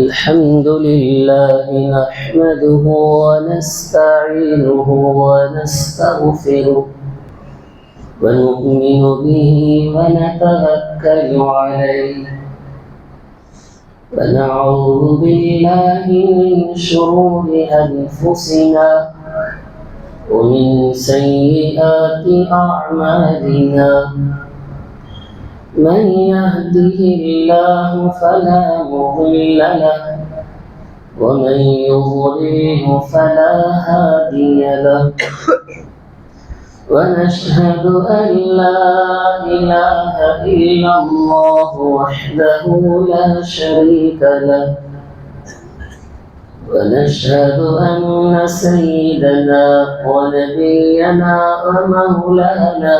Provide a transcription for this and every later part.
الحمد لله نحمده ونستعينه ونستغفره ونؤمن به ونتوكل عليه ونعوذ بالله من شرور أنفسنا ومن سيئات أعمالنا من يهده الله فلا مضل له ومن يضلله فلا هادي له ونشهد أن لا إله إلا الله وحده لا شريك له ونشهد أن سيدنا ونبينا ومولانا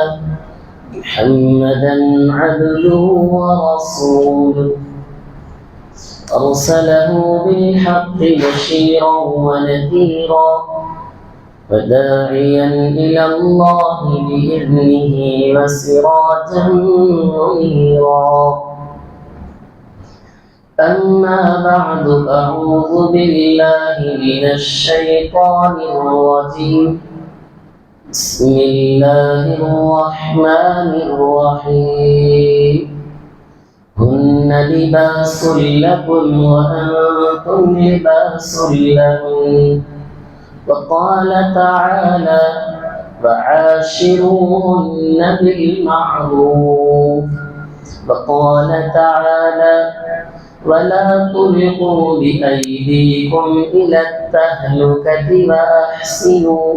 محمدا عبده ورسوله أرسله بالحق بشيرا ونذيرا وداعيا إلى الله بإذنه وسراجا منيرا أما بعد أعوذ بالله من الشيطان الرجيم بسم الله الرحمن الرحيم هن لباس لكم وأنتم لباس لهم وقال تعالى وعاشروهن بالمعروف وقال تعالى ولا تلقوا بأيديكم إلى التهلكة وأحسنوا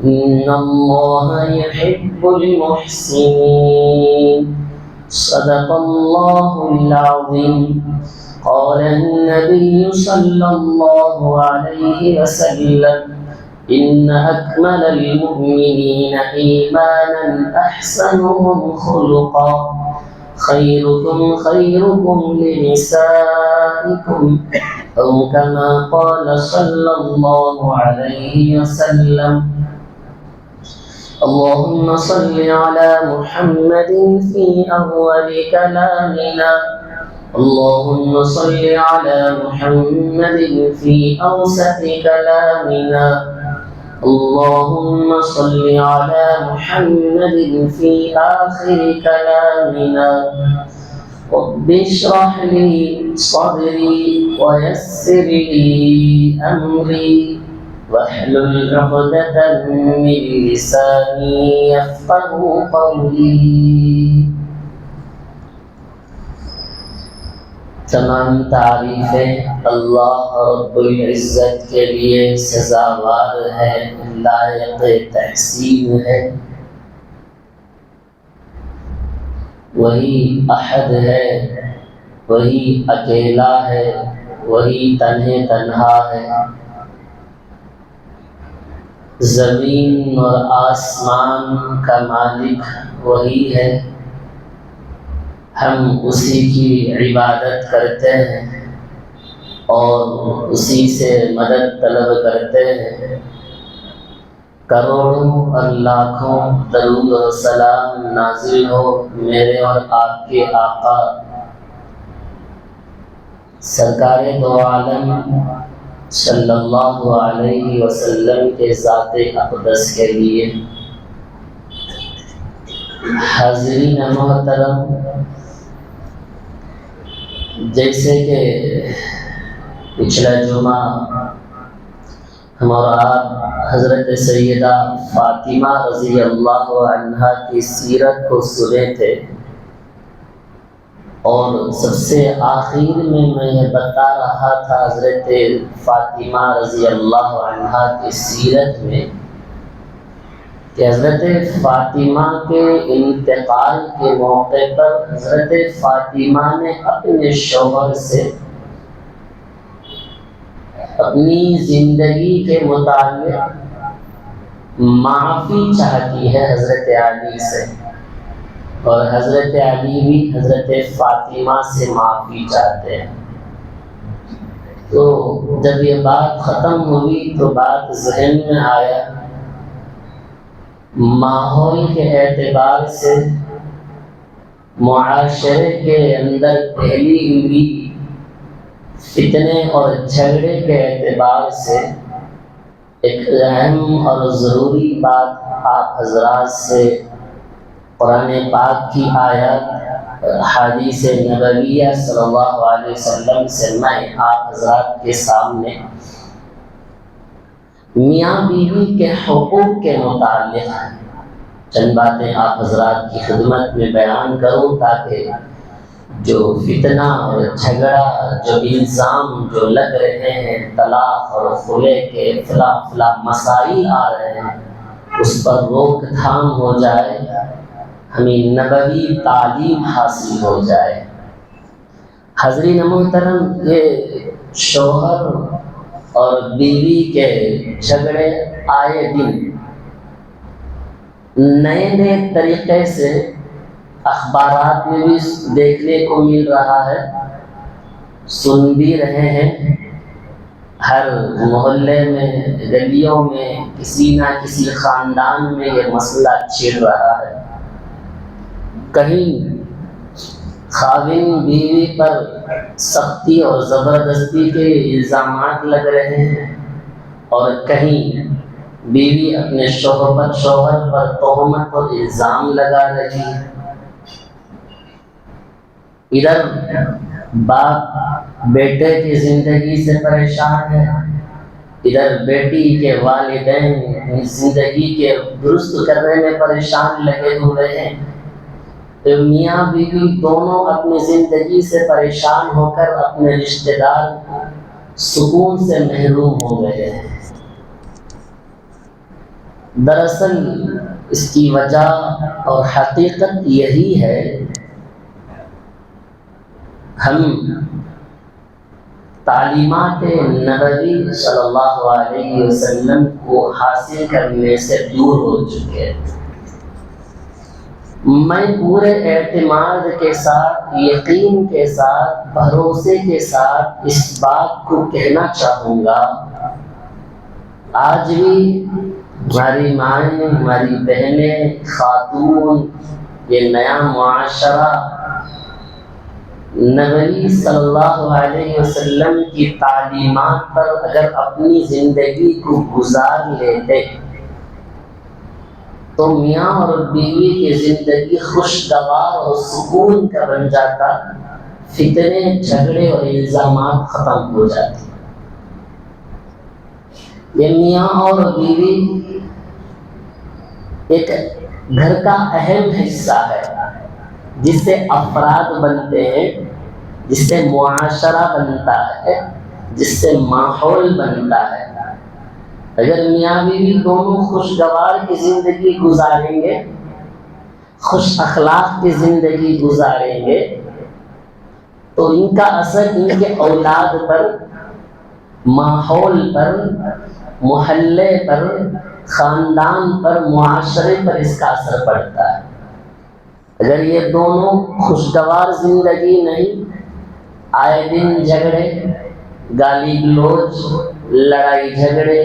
إن الله يحب المحسنين صدق الله العظيم قال النبي صلى الله عليه وسلم إن أكمل المؤمنين إيمانا أحسنهم خلقا خيركم خيركم لنسائكم أو كما قال صلى الله عليه وسلم اللهم صل على محمد في أول كلامنا اللهم صل على محمد في أوسط كلامنا اللهم صل على محمد في آخر كلامنا رب اشرح لي صدري ويسر لي أمري واحلل عقدة من لساني يفقهوا قولي تمام تعریفیں اللہ رب العزت کے لیے سزاوار ہے، لائق تحسین ہے۔ وہی احد ہے، وہی اکیلا ہے، وہی تنہا ہے۔ زمین اور آسمان کا مالک وہی ہے، ہم اسی کی عبادت کرتے ہیں اور اسی سے مدد طلب کرتے ہیں۔ کروڑوں اور لاکھوں درود و سلام نازل ہو میرے اور آپ کے آقا سرکار دو عالم صلی اللہ علیہ وسلم کے ذات اقدس کے لیے۔ حاضرین محترم، جیسے کہ پچھلا جمعہ ہم اور آپ حضرت سیدہ فاطمہ رضی اللہ عنہا کی سیرت کو سنے تھے، اور سب سے آخر میں یہ بتا رہا تھا حضرت فاطمہ رضی اللہ عنہا کی سیرت میں کہ حضرت فاطمہ کے انتقال کے موقع پر حضرت فاطمہ نے اپنے شوہر سے اپنی زندگی کے متعلق معافی چاہتی ہے حضرت علی سے، اور حضرت علی بھی حضرت فاطمہ سے معافی چاہتے ہیں۔ تو جب یہ بات ختم ہوئی تو بات ذہن میں آیا، ماحول کے اعتبار سے معاشرے کے اندر پھیلی ہوئی فتنے اور جھگڑے کے اعتبار سے ایک اہم اور ضروری بات آپ حضرات سے قرآن پاک کی آیات، حدیث نبویہ صلی اللہ علیہ وسلم سے میں آپ حضرات کے سامنے میاں بیوی کے حقوق کے متعلق چند باتیں آپ حضرات کی خدمت میں بیان کروں، تاکہ جو فتنہ اور جھگڑا، جو الزام جو لگ رہے ہیں طلاق اور خلع کے فلاں مسائل آ رہے ہیں، اس پر روک تھام ہو جائے، ہمیں نبوی تعلیم حاصل ہو جائے۔ حضرین محترم، یہ شوہر اور بیوی کے جھگڑے آئے دن نئے نئے طریقے سے اخبارات میں بھی دیکھنے کو مل رہا ہے، سن بھی رہے ہیں۔ ہر محلے میں، گلیوں میں، کسی نہ کسی خاندان میں یہ مسئلہ چھڑ رہا ہے۔ کہیں خاوند بیوی پر سختی اور زبردستی کے الزامات لگ رہے ہیں، اور کہیں بیوی اپنے شوہر پر تہمت اور الزام لگا رہی ہے۔ ادھر باپ بیٹے کی زندگی سے پریشان ہے، ادھر بیٹی کے والدین زندگی کے درست کرنے میں پریشان لگے ہوئے ہیں۔ تو میاں بیوی دونوں اپنی زندگی سے پریشان ہو کر اپنے رشتہ دار سکون سے محروم ہو گئے ہیں۔ دراصل اس کی وجہ اور حقیقت یہی ہے، ہم تعلیمات نبوی صلی اللہ علیہ وسلم کو حاصل کرنے سے دور ہو چکے ہیں۔ میں پورے اعتماد کے ساتھ، یقین کے ساتھ، بھروسے کے ساتھ اس بات کو کہنا چاہوں گا، آج بھی ہماری مائیں، ہماری بہنیں، خاتون، یہ نیا معاشرہ نبی صلی اللہ علیہ وسلم کی تعلیمات پر اگر اپنی زندگی کو گزار لیتے تو میاں اور بیوی کی زندگی خوشگوار اور سکون کا بن جاتا، فتنے، جھگڑے اور الزامات ختم ہو جاتے۔ یہ میاں اور بیوی ایک گھر کا اہم حصہ ہے، جس سے افراد بنتے ہیں، جس سے معاشرہ بنتا ہے، جس سے ماحول بنتا ہے۔ اگر میاں بیوی دونوں خوشگوار کی زندگی گزاریں گے، خوش اخلاق کی زندگی گزاریں گے، تو ان کا اثر ان کے اولاد پر، ماحول پر، محلے پر، خاندان پر، معاشرے پر اس کا اثر پڑتا ہے۔ اگر یہ دونوں خوشگوار زندگی نہیں، آئے دن جھگڑے، گالی گلوچ، لڑائی جھگڑے،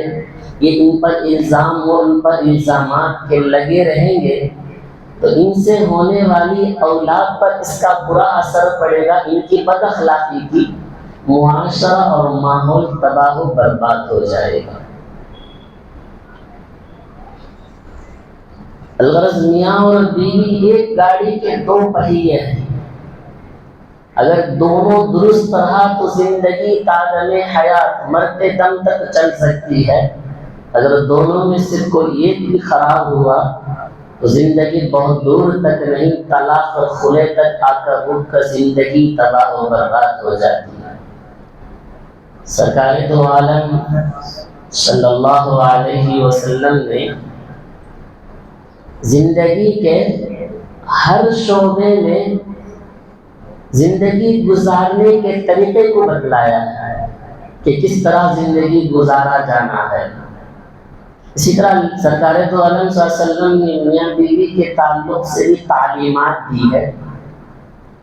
یہ ان پر الزام و ان پر الزامات کے لگے رہیں گے، تو ان سے ہونے والی اولاد پر اس کا برا اثر پڑے گا، ان کی بد اخلاقی کی، معاشرہ اور ماحول تباہ و برباد ہو جائے گا۔ الغرض میاں اور بیوی ایک گاڑی کے دو پہیے ہیں، اگر دونوں درست رہا تو زندگی تادم حیات، مرتے دم تک چل سکتی ہے۔ اگر دونوں میں سے کوئی ایک بھی خراب ہوا تو زندگی بہت دور تک نہیں، طلاق اور خلع تک آ کر رک کر زندگی تباہ و برباد ہو جاتی ہے۔ سرکار دو عالم صلی اللہ علیہ وسلم نے زندگی کے ہر شعبے میں زندگی گزارنے کے طریقے کو بتلایا ہے کہ کس طرح زندگی گزارا جانا ہے۔ اسی طرح سرکار دو عالم صلی اللہ علیہ وسلم نے میاں بیوی کے تعلق سے بھی تعلیمات دی ہے۔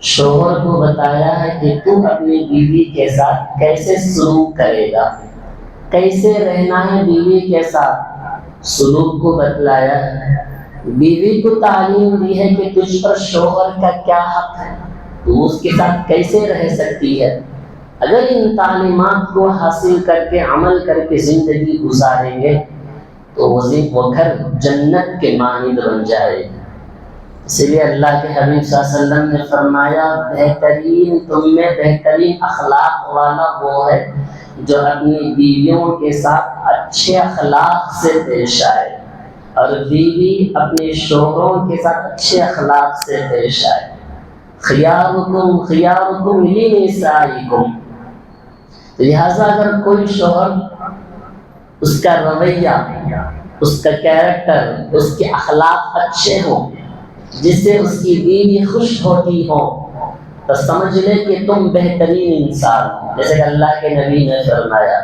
شوہر کو بتایا ہے کہ تم اپنی بیوی کے ساتھ کیسے سلوک کرے گا، کیسے رہنا ہے بیوی کے ساتھ، سلوک کو بتلایا ہے۔ بیوی کو تعلیم دی ہے کہ تجھ پر شوہر کا کیا حق ہے، تو اس کے ساتھ کیسے رہ سکتی ہے۔ اگر ان تعلیمات کو حاصل کر کے عمل کر کے زندگی گزاریں گے تو وہ گھر جنت کے مانند بن جائے. اسی لیے اللہ کے حبیب صلی اللہ علیہ وسلم نے فرمایا بہترین تم میں بہترین اخلاق والا وہ ہے جو اپنی بیویوں کے ساتھ اچھے اخلاق سے پیش آئے اور بیوی اپنے شوہروں کے ساتھ اچھے اخلاق سے پیش آئے. خیارکم خیارکم لنسائکم. لہذا اگر کوئی شوہر اس کا رویہ، اس کا کیریکٹر، اس کے اخلاق اچھے ہوں جس سے اس کی بیوی خوش ہوتی ہو تو سمجھ لے کہ تم بہترین انسان ہو، جیسے کہ اللہ کے نبی نے فرمایا.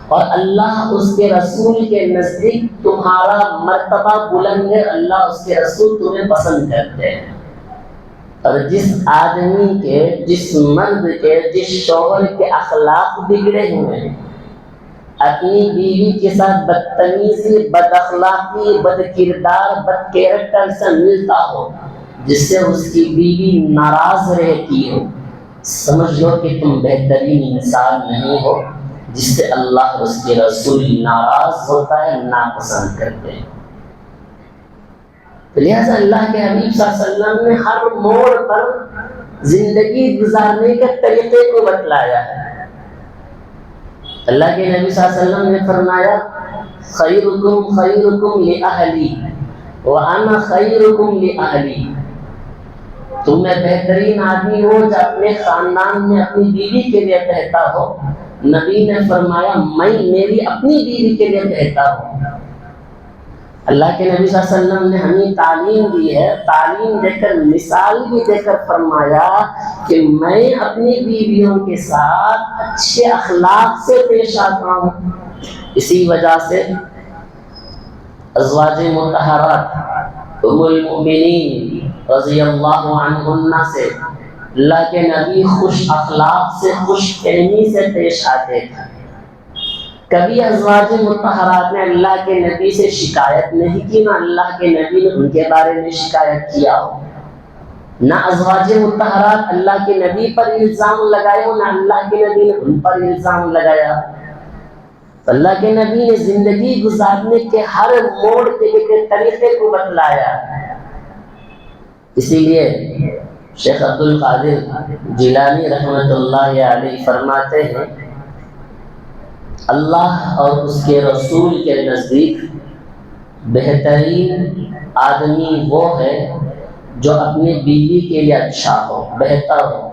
اور اللہ اس کے رسول کے نزدیک تمہارا مرتبہ بلند ہے، اللہ اس کے رسول تمہیں پسند کرتے ہیں. اور جس آدمی کے، جس مرد کے، جس شوہر کے اخلاق بگڑے ہوئے ہیں، اپنی بیوی کے ساتھ بدتمیزی، بد اخلاقی، بد کردار، بد کیریکٹر سے ملتا ہو جس سے اس کی بیوی ناراض رہتی ہو، سمجھ لو کہ تم بہترین انسان نہیں ہو جس سے اللہ اور اس کے رسول ناراض ہوتا ہے، ناپسند کرتے ہیں. لہذا اللہ کے حبیب صلی اللہ علیہ وسلم نے ہر موڑ پر زندگی گزارنے کے طریقے کو بتلایا ہے. اللہ کے نبی صلی اللہ علیہ وسلم نے فرمایا خیرکم خیرکم لأہلی وانا خیرکم لأہلی. تم میں بہترین آدمی ہو جو اپنے خاندان میں اپنی بیوی کے لیے کہتا ہو. نبی نے فرمایا میں میری اپنی بیوی کے لیے کہتا ہوں. اللہ کے نبی صلی اللہ علیہ وسلم نے ہمیں تعلیم دی ہے، تعلیم دے کر، مثال بھی دے کر فرمایا کہ میں اپنی بیویوں کے ساتھ اچھے اخلاق سے پیش آتا ہوں. اسی وجہ سے ازواج مطہرات ام المؤمنین رضی اللہ عنہن سے اللہ کے نبی خوش اخلاق سے، خوش فہمی سے پیش آتے تھے. کبھی ازواج مطہرات نے اللہ کے نبی سے شکایت نہیں کی، نہ اللہ کے نبی نے ان کے بارے میں شکایت کیا ہو. نہ ازواج مطہرات اللہ کے نبی پر الزام لگائے ہو، نہ اللہ کے نبی نے ان پر الزام لگایا. اللہ کے نبی نے زندگی گزارنے کے ہر موڑ کے طریقے کو بتلایا. اسی لیے شیخ عبد القادر جیلانی رحمۃ اللہ علیہ فرماتے ہیں اللہ اور اس کے رسول کے نزدیک بہترین آدمی وہ ہے جو اپنی بیوی کے لیے اچھا ہو، بہتر ہو.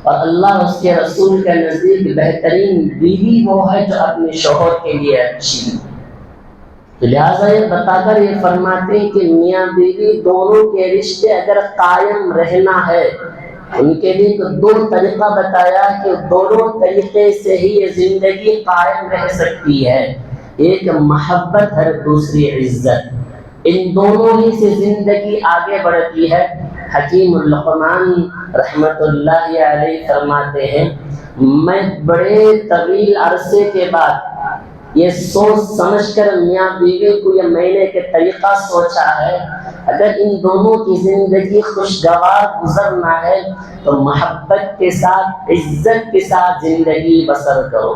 اور اللہ اور اس کے رسول کے نزدیک بہترین بیوی وہ ہے جو اپنے شوہر کے لیے اچھی. لہٰذا یہ بتا کر یہ فرماتے ہیں کہ میاں بیوی دونوں کے رشتے اگر قائم رہنا ہے، ان کے لیے دو طریقہ بتایا کہ دونوں طریقے سے ہی یہ زندگی قائم رہ سکتی ہے. ایک محبت اور دوسری عزت. ان دونوں ہی سے زندگی آگے بڑھتی ہے. حکیم لقمان رحمت اللہ علیہ فرماتے ہیں میں بڑے طویل عرصے کے بعد یہ سوچ سمجھ کر میاں بیوی کو یہ معنی کے طریقہ سوچا ہے اگر ان دونوں کی زندگی خوشگوار گزرنا ہے تو محبت کے ساتھ، عزت کے ساتھ زندگی بسر کرو.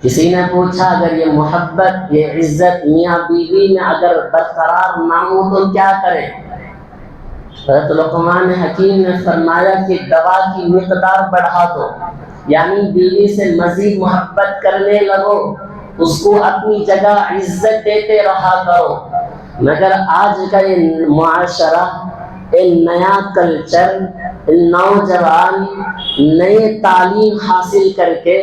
کسی نے پوچھا اگر یہ محبت، یہ عزت میاں بیوی میں اگر برقرار نہ ہو تو کیا کریں؟ حضرت لقمان حکیم نے فرمایا کہ دوا کی مقدار بڑھا دو، یعنی بیوی سے مزید محبت کرنے لگو، اس کو اپنی جگہ عزت دیتے رہا کرو. مگر آج کا یہ معاشرہ، نیا کلچر، نوجوان نئے تعلیم حاصل کر کے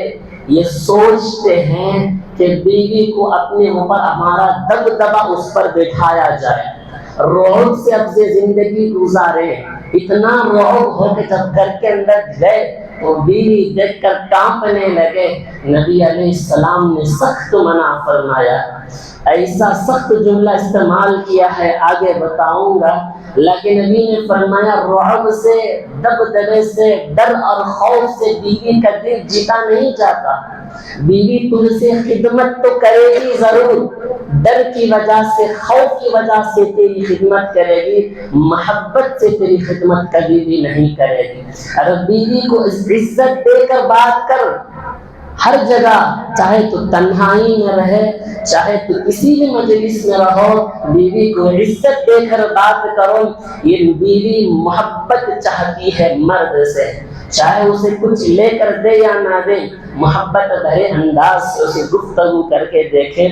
یہ سوچتے ہیں کہ بیوی کو اپنے اوپر ہمارا دبدبا اس پر بٹھایا جائے، رعب سے اب سے زندگی گزارے. اتنا رعب ہو کہ جب گھر کے اندر گئے تو بیوی دیکھ کر کانپنے لگے. نبی علیہ السلام نے سخت منع فرمایا. ایسا سخت جملہ استعمال کیا ہے آگے بتاؤں گا، لیکن نبی نے فرمایا رعب سے، دبدبے سے، ڈر اور خوف سے بیوی کا دل جیتا نہیں جاتا. بیوی تم سے خدمت تو کرے گی ضرور، ڈر کی وجہ سے، خوف کی وجہ سے تیری خدمت کرے گی، محبت سے تیری خدمت کبھی بھی نہیں کرے گی۔ اگر بیوی کو عزت دے کر بات کر، ہر جگہ، چاہے تو تنہائی میں رہے، چاہے تو کسی بھی مجلس میں رہو، بیوی کو عزت دے کر بات کرو۔ یہ بیوی محبت چاہتی ہے مرد سے، چاہے اسے کچھ لے کر دے یا نہ دے، محبت بھرے انداز سے اسے گفتگو کر کے دیکھے۔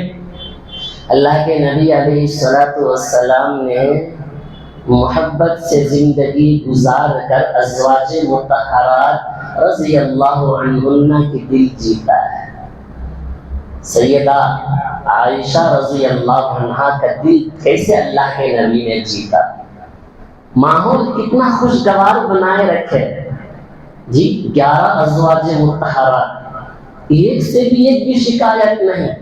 اللہ کے نبی علیہ السلام نے محبت سے زندگی گزار کر ازواج مطہرات رضی اللہ عنہن کی دل جیتا ہے۔ سیدہ عائشہ رضی اللہ عنہا کا دل کیسے اللہ کے نبی نے جیتا، ماحول کتنا خوشگوار بنائے رکھے جی۔ 11 ازواج مطہرات، ایک سے بھی ایک بھی شکایت نہیں۔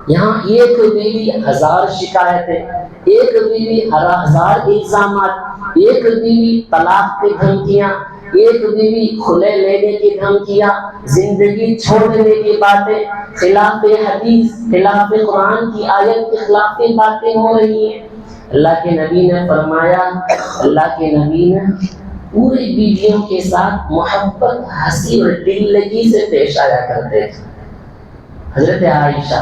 یہاں ایک بیوی 1000 شکایتیں، ایک بیوی 1000 الزامات، ایک بیوی طلاق کی دھمکیاں، ایک بیوی کھلے لینے کی دھمکیاں، زندگی چھوڑنے کی باتیں، خلاف حدیث، خلاف قرآن کی آیت کے خلاف باتیں ہو رہی ہیں۔ اللہ کے نبی نے فرمایا، اللہ کے نبی نے پوری بیویوں کے ساتھ محبت، ہنسی اور دل لگی سے پیش آیا کرتے تھے۔ حضرت عائشہ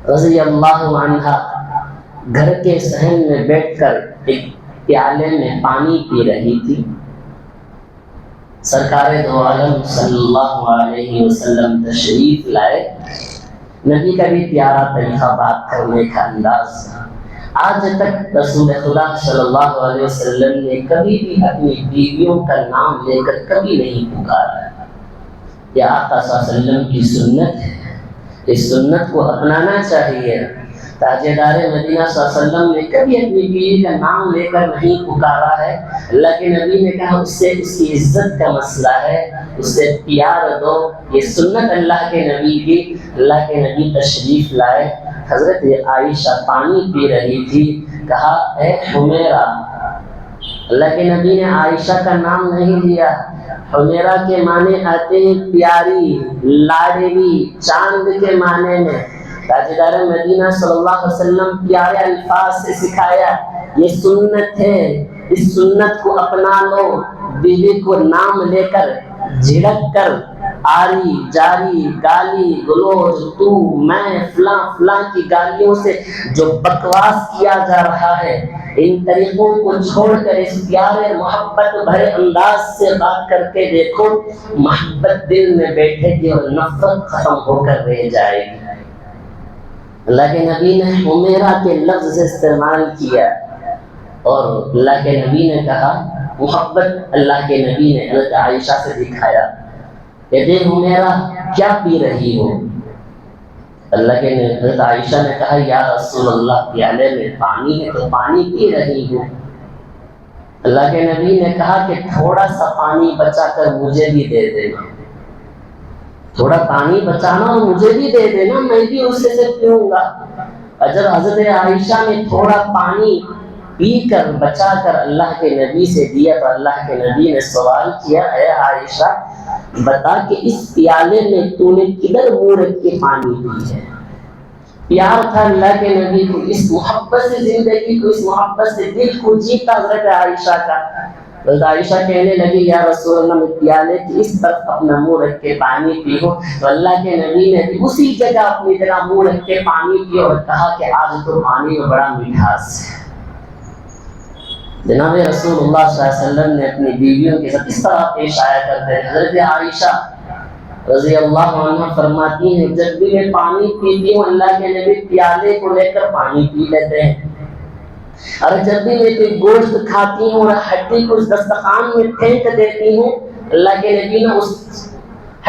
رضی اللہ عنہا گھر کے صحن میں بیٹھ کر ایک پیالے میں پانی پی رہی تھی۔ سرکار دو عالم صلی اللہ علیہ وسلم تشریف لائے۔ نبی کا بھی پیارا طریقہ بات کرنے کا انداز، آج تک رسول خدا صلی اللہ علیہ وسلم نے کبھی بھی اپنی بیویوں کا نام لے کر کبھی نہیں پکارا۔ یہ آقا صلی اللہ علیہ وسلم کی سنت ہے، اس سنت کو اپنانا چاہیے۔ تاجدار مدینہ صلی اللہ علیہ وسلم نے کبھی اپنی بیوی کا نام لے کر نہیں پکارا ہے۔ اللہ کے نبی نے کہا اس سے اس کی عزت کا مسئلہ ہے، اس سے پیار دو، یہ سنت اللہ کے نبی کی۔ اللہ کے نبی تشریف لائے، حضرت عائشہ پانی پی رہی تھی، کہا اے حمیرہ۔ اللہ کے نبی نے عائشہ کا نام نہیں لیا۔ حمیرہ کے معنی آتے ہیں پیاری، لاڈلی، چاند کے معنی میں۔ تاجدار مدینہ صلی اللہ علیہ وسلم پیارے الفاظ سے سکھایا، یہ سنت ہے، اس سنت کو اپنا لو۔ بیوی کو نام لے کر، جھڑک کر، آری جاری، گالی گلوچ، تو میں، فلاں فلاں کی گالیوں سے جو بکواس کیا جا رہا ہے، ان طریقوں کو چھوڑ کر اس پیارے محبت بھرے انداز سے بات کر کے دیکھو، محبت دل میں بیٹھے گی اور نفرت ختم ہو کر رہ جائے گی۔ اللہ کے نبی نے حمیرہ کے لفظ استعمال کیا، اور اللہ کے نبی نے کہا، محبت اللہ کے نبی نے حضرت عائشہ سے دکھایا کہ دیکھ حمیرہ کیا پی رہی ہو۔ اللہ کے حضرت عائشہ نے کہا، یا رسول اللہ پیالے میں پانی ہے تو پانی پی رہی ہوں۔ اللہ کے نبی نے کہا کہ تھوڑا سا پانی بچا کر مجھے بھی دے دینا، تھوڑا پانی بچانا اور مجھے بھی دے دینا، میں بھی اس سے پیوں گا۔ اور جب حضرت عائشہ نے تھوڑا پانی پی کر بچا کر اللہ کے نبی سے دیا تو اللہ کے نبی نے سوال کیا، اے عائشہ بتا کہ اس پیالے میں تو نے کدھر منہ رکھ کے پانی پی ہے؟ پیار تھا اللہ کے نبی کو، اس محبت سے زندگی کو، اس محبت سے دل کو جیتا حضرت عائشہ کا۔ حضرت عائشہ کہنے لگی، یا رسول اللہ میں پیالے کی اس طرف اپنا منہ رکھ کے پانی پی ہوں، تو اللہ کے نبی نے بھی اسی جگہ اپنی جگہ منہ رکھ کے پانی پی اور کہا کہ آج تو پانی میں بڑا مٹھاس ہے۔ جناب رسول اللہ صلی اللہ علیہ وسلم نے اپنی بیویوں کے ساتھ اس طرح پیش آیا کرتے ہیں۔ حضرت عائشہ رضی اللہ عنہ فرماتی ہیں، جب بھی میں پانی پیتی ہوں اللہ کے نبی پیالے کو لے کر پانی پی لیتے ہیں، اور جب بھی میں کوئی گوشت کھاتی ہوں اور ہڈی کو اس دسترخوان میں پھینک دیتی ہوں، اللہ کے نبی نے اس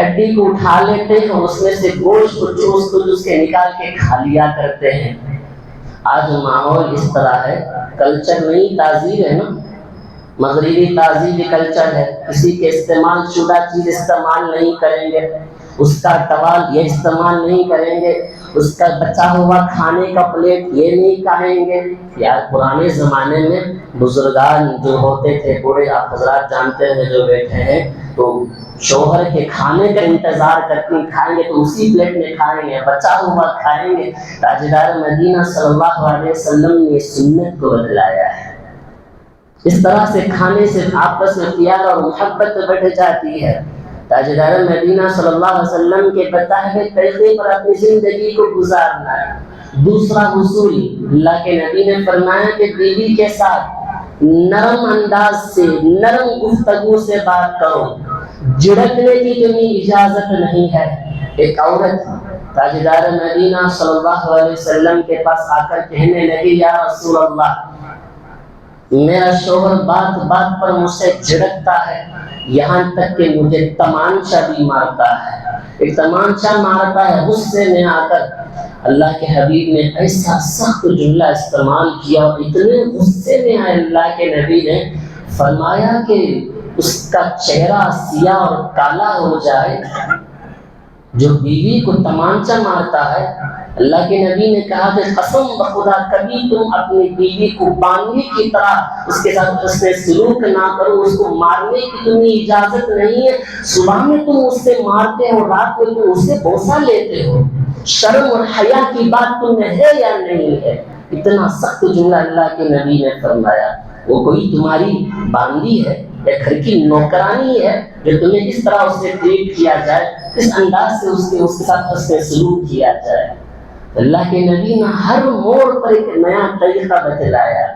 ہڈی کو اٹھا لیتے ہیں اور اس میں سے گوشت کو چوس کے نکال کے کھا لیا کرتے ہیں۔ آج ماحول اس طرح ہے، کلچر نہیں تہذیب ہے نا، مغربی تہذیب کلچر ہے، کسی کے استعمال شدہ چیز استعمال نہیں کریں گے۔ اس کا ٹوال یہ استعمال نہیں کریں گے، اس کا بچا ہوا کھانے کا پلیٹ یہ نہیں کھائیں گے۔ یار پرانے زمانے میں بزرگان جو ہوتے تھے، بوڑھے آپ حضرات جانتے ہیں جو بیٹھے ہیں، تو شوہر کے کھانے کا انتظار کرتے کھائیں گے تو اسی پلیٹ میں کھائیں گے، بچا ہوا کھائیں گے۔ تاجدار مدینہ صلی اللہ علیہ وسلم نے سنت کو بدلایا ہے۔ اس طرح سے کھانے سے آپس میں پیار اور محبت بڑھ جاتی ہے۔ تاجدار مدینہ صلی اللہ علیہ وسلم کے بتائے ہوئے طریقے پر اپنی زندگی کو گزارنا ہے۔ دوسرا اصول اللہ کے نبی نے فرمایا کہ بیوی کے ساتھ نرم انداز سے، نرم گفتگو سے بات کرو، جھڑکنے کی تمہیں اجازت نہیں ہے۔ ایک عورت تاجدار مدینہ صلی اللہ علیہ وسلم کے پاس آ کر کہنے لگی، یا رسول اللہ، میرا شوہر بات بات پر مجھ سے جھڑکتا ہے، یہاں تک کہ مجھے تمانچہ بھی مارتا ہے۔ ایک تمانچہ مارتا ہے، غصے میں آ کر اللہ کے حبیب نے ایسا سخت جملہ استعمال کیا اور اتنے غصے میں آئے اللہ کے نبی نے فرمایا کہ اس کا چہرہ سیاہ اور کالا ہو جائے۔ جو بیوی کو تمانچہ مارتا ہے، اللہ کے نبی نے کہا کہ قسم بخدا کبھی تم اپنی بیوی کو باندھی کی طرح اس کے ساتھ حسن سلوک نہ کرو، اس کو مارنے کی تمہیں اجازت نہیں ہے۔ صبح میں تم اس سے مارتے ہو، رات میں تم اس سے بوسہ لیتے ہو، شرم اور حیا کی بات تم میں ہے یا نہیں ہے؟ اتنا سخت جملہ اللہ کے نبی نے فرمایا۔ وہ کوئی تمہاری باندھی ہے یا گھر کی نوکرانی ہے جو تمہیں اس طرح اس سے ٹریٹ کیا جائے، اس انداز سے اس کے ساتھ حسن سلوک کیا جائے؟ اللہ کے نبی نے ہر موڑ پر ایک نیا طریقہ بتلایا۔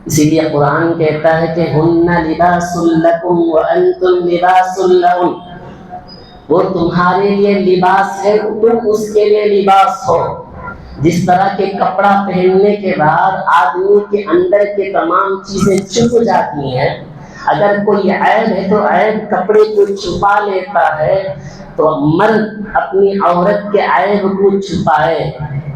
اسی لیے قرآن کہتا ہے کہ ہن لباس لکم وانتم لباس لہن، وہ تمہارے لیے لباس ہے، تم اس کے لیے لباس ہو۔ جس طرح کے کپڑا پہننے کے بعد آدمی کے اندر کے تمام چیزیں چھپ جاتی ہیں، اگر کوئی عیب ہے تو عیب کپڑے کو چھپا لیتا ہے، تو مرد اپنی عورت کے عیب کو چھپائے،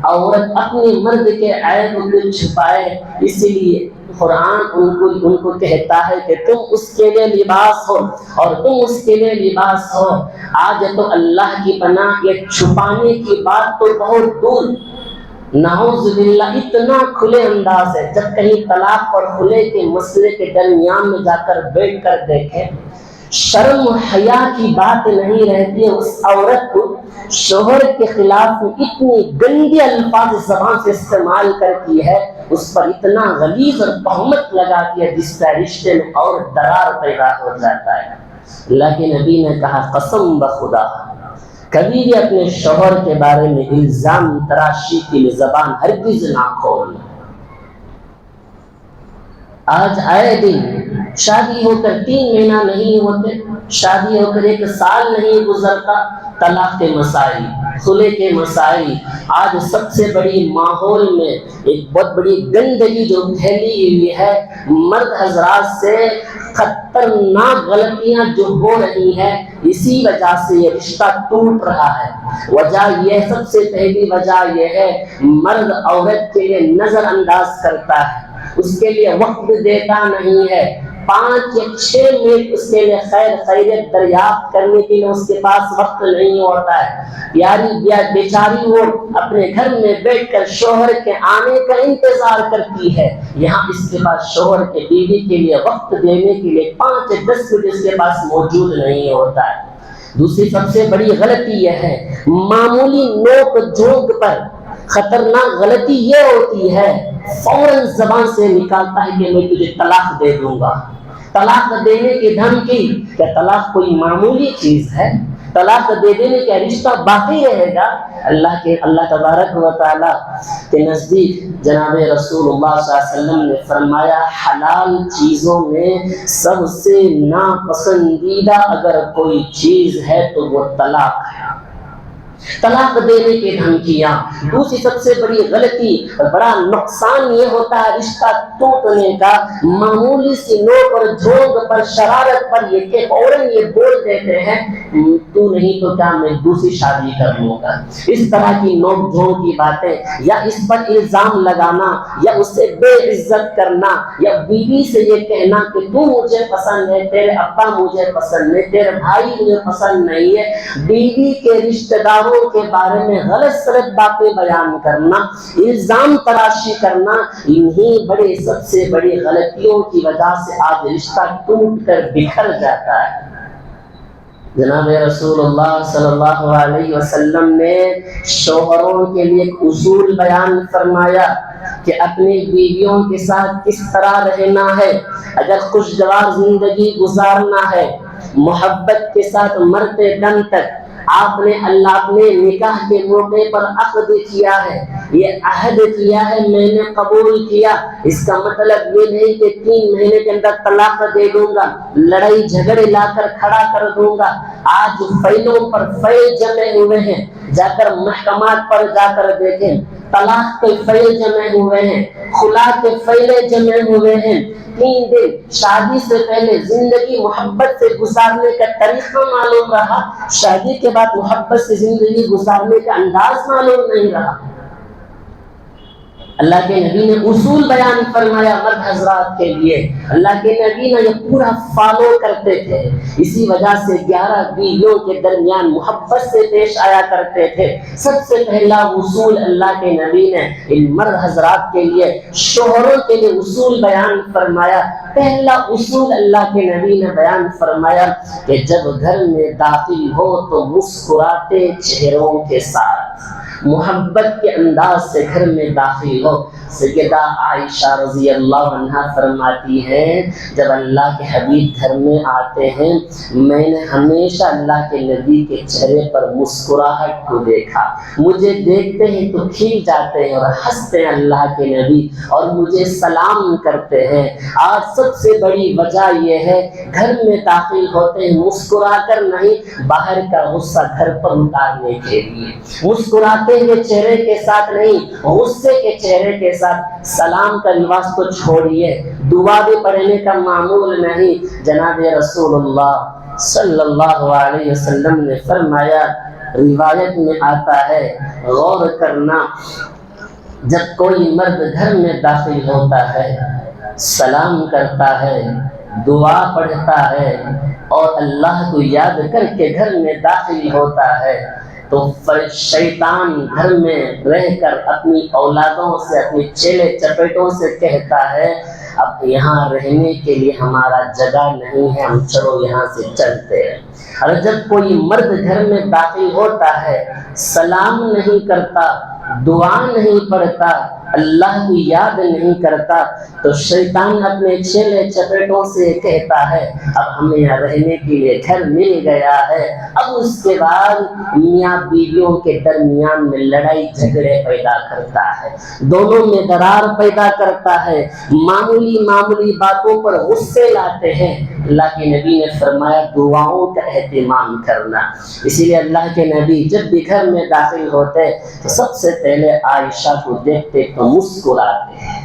عورت اپنی مرد کے عیب کو چھپائے۔ اسی لیے قرآن ان کو کہتا ہے کہ تم اس کے لیے لباس ہو اور تم اس کے لیے لباس ہو۔ آج تو اللہ کی پناہ یہ چھپانے کی بات تو بہت دور، نعوذ باللہ اتنا کھلے انداز ہے۔ جب کہیں طلاق اور خلع کے مسئلے کے درمیان میں جا کر بیٹھ کر دیکھیں، شرم و حیا کی بات نہیں رہتی ہے۔ اس عورت کو شوہر کے خلاف اتنی گندی الفاظ زبان سے استعمال کرتی ہے، اس پر اتنا غلیظ اور تہمت لگاتی ہے جس کا رشتے میں اور درار پیدا ہو جاتا ہے۔ اللہ کے نبی نے کہا قسم بخدا کبھی بھی اپنے شوہر کے بارے میں الزام تراشی کے لیے زبان ہرگز نہ کھولنا۔ آج آئے دن شادی ہو کر 3 مہینہ نہیں ہوتے، شادی ہو کر 1 سال نہیں گزرتا، طلاق کے مسائل، خلع کے مسائل۔ آج سب سے بڑی ماحول میں ایک بہت بڑی گندگی جو پھیلی ہوئی ہے، مرد حضرات سے خطرناک غلطیاں جو ہو رہی ہیں، اسی وجہ سے یہ رشتہ ٹوٹ رہا ہے۔ وجہ یہ، سب سے پہلی وجہ یہ ہے مرد عورت کے لیے نظر انداز کرتا ہے، اس کے لیے وقت دیتا نہیں ہے۔ 5 یا 6 منٹ اس کے لیے خیریت دریافت کرنے کے لیے اس کے پاس وقت نہیں ہوتا ہے۔ یاری بیچاری وہ اپنے گھر میں بیٹھ کر شوہر کے آنے کا انتظار کرتی ہے، یہاں اس کے پاس شوہر کے بیوی کے لیے وقت دینے کے لیے 5 یا 10 منٹ اس کے پاس موجود نہیں ہوتا ہے۔ دوسری سب سے بڑی غلطی یہ ہے، معمولی نوک جھونک پر خطرناک غلطی یہ ہوتی ہے، فوراً زبان سے نکالتا ہے کہ میں تجھے طلاق دے دوں گا۔ طلاق دینے کی دھمکی، کیا طلاق کوئی معمولی چیز ہے؟ طلاق دے دینے کا رشتہ باقی رہے گا؟ اللہ تبارک و تعالی کے نزدیک جناب رسول اللہ صلی اللہ علیہ وسلم نے فرمایا حلال چیزوں میں سب سے ناپسندیدہ اگر کوئی چیز ہے تو وہ طلاق ہے۔ طلاق دینے کی دھمکیاں۔ دوسری سب سے بڑی غلطی اور بڑا نقصان یہ ہوتا ہے رشتہ ٹوٹنے کا، معمولی سی نوک اور جھونک پر، شرارت پر یہ کہ فوراً یہ بول دیتے ہیں تو نہیں تو کیا میں دوسری شادی کر لوں گا۔ اس طرح کی نوک جھونک کی باتیں یا اس پر الزام لگانا یا اسے بے عزت کرنا یا بیوی سے یہ کہنا کہ تو مجھے پسند ہے، تیرے ابا مجھے پسند ہے، تیرے بھائی مجھے پسند نہیں ہے، بیوی کے رشتہ داروں کے بارے میں غلط باتیں بیان کرنا، الزام تراشی کرنا، انہی بڑے سب سے بڑی غلطیوں کی وجہ سے آج رشتہ ٹوٹ کر بکھر جاتا ہے۔ جناب رسول اللہ صلی اللہ علیہ وسلم نے شوہروں کے لیے ایک اصول بیان فرمایا کہ اپنی بیویوں کے ساتھ کس طرح رہنا ہے۔ اگر خوشگوار زندگی گزارنا ہے، محبت کے ساتھ مرتے دم تک، آپ نے اللہ نے نکاح کے موقع پر عقد کیا ہے، یہ عہد کیا ہے میں نے قبول کیا، اس کا مطلب یہ نہیں کہ 3 مہینے کے اندر طلاق دے دوں گا، لڑائی جھگڑے لا کر کھڑا کر دوں گا۔ آج فیلوں پر فیل جمے ہوئے ہیں، جا کر محکمات پر جا کر دیکھیں، طلاق کے فیل جمے ہوئے ہیں، خلا کے فیلے جمے ہوئے ہیں۔ 3 دن شادی سے پہلے زندگی محبت سے گزارنے کا طریقہ معلوم رہا، شادی کے بعد محبت سے زندگی گزارنے کا انداز معلوم نہیں رہا۔ اللہ کے نبی نے اصول بیان فرمایا مرد حضرات کے لیے، اللہ کے نبی نے یہ پورا فالو کرتے تھے، اسی وجہ سے 11 بیویوں کے درمیان محبت سے پیش آیا کرتے تھے۔ سب سے پہلا اصول اللہ کے نبی نے ان مرد حضرات کے لیے، شوہروں کے لیے اصول بیان فرمایا۔ پہلا اصول اللہ کے نبی نے بیان فرمایا کہ جب گھر میں داخل ہو تو مسکراتے چہروں کے ساتھ، محبت کے انداز سے گھر میں داخل ہو۔ سیدہ عائشہ رضی اللہ عنہا فرماتی ہیں جب اللہ کے حبیب گھر میں آتے ہیں میں نے ہمیشہ اللہ کے نبی کے چہرے پر مسکراہٹ کو دیکھا، مجھے دیکھتے ہیں تو کھل جاتے ہیں اور ہنستے ہیں اللہ کے نبی اور مجھے سلام کرتے ہیں۔ آج سب سے بڑی وجہ یہ ہے گھر میں داخل ہوتے ہیں مسکرا کر نہیں، باہر کا غصہ گھر پر اتارنے کے لیے، مسکراتے ہوئے چہرے کے ساتھ نہیں، غصے کے چہرے کے ساتھ۔ سلام کا لباس تو چھوڑیے، دعا بھی پڑھنے کا معمول نہیں۔ جناب رسول اللہ صلی اللہ علیہ وسلم نے فرمایا، روایت میں آتا ہے، غور کرنا، جب کوئی مرد گھر میں داخل ہوتا ہے، سلام کرتا ہے، دعا پڑھتا ہے اور اللہ کو یاد کر کے گھر میں داخل ہوتا ہے تو شیطان گھر میں رہ کر اپنی اولادوں سے، اپنی چیلے چپیٹوں سے کہتا ہے اب یہاں رہنے کے لیے ہمارا جگہ نہیں ہے، ہم چلو یہاں سے چلتے ہیں۔ اور جب کوئی مرد گھر میں داخل ہوتا ہے، سلام نہیں کرتا، دعا نہیں پڑھتا، اللہ کی یاد نہیں کرتا تو شیطان اپنے چیلے چپیٹوں سے کہتا ہے اب ہمیں یہاں رہنے کے لیے گھر مل گیا ہے۔ اب اس کے بعد میاں بیویوں کے درمیان میں لڑائی جھگڑے پیدا کرتا ہے، دونوں میں درار پیدا کرتا ہے، معمولی باتوں پر غصے لاتے ہیں۔ اللہ کے نبی نے فرمایا دعاؤں کا اہتمام کرنا۔ اسی لیے اللہ کے نبی جب بھی گھر میں داخل ہوتے تو سب سے پہلے عائشہ کو دیکھتے تو مسکراتے ہیں،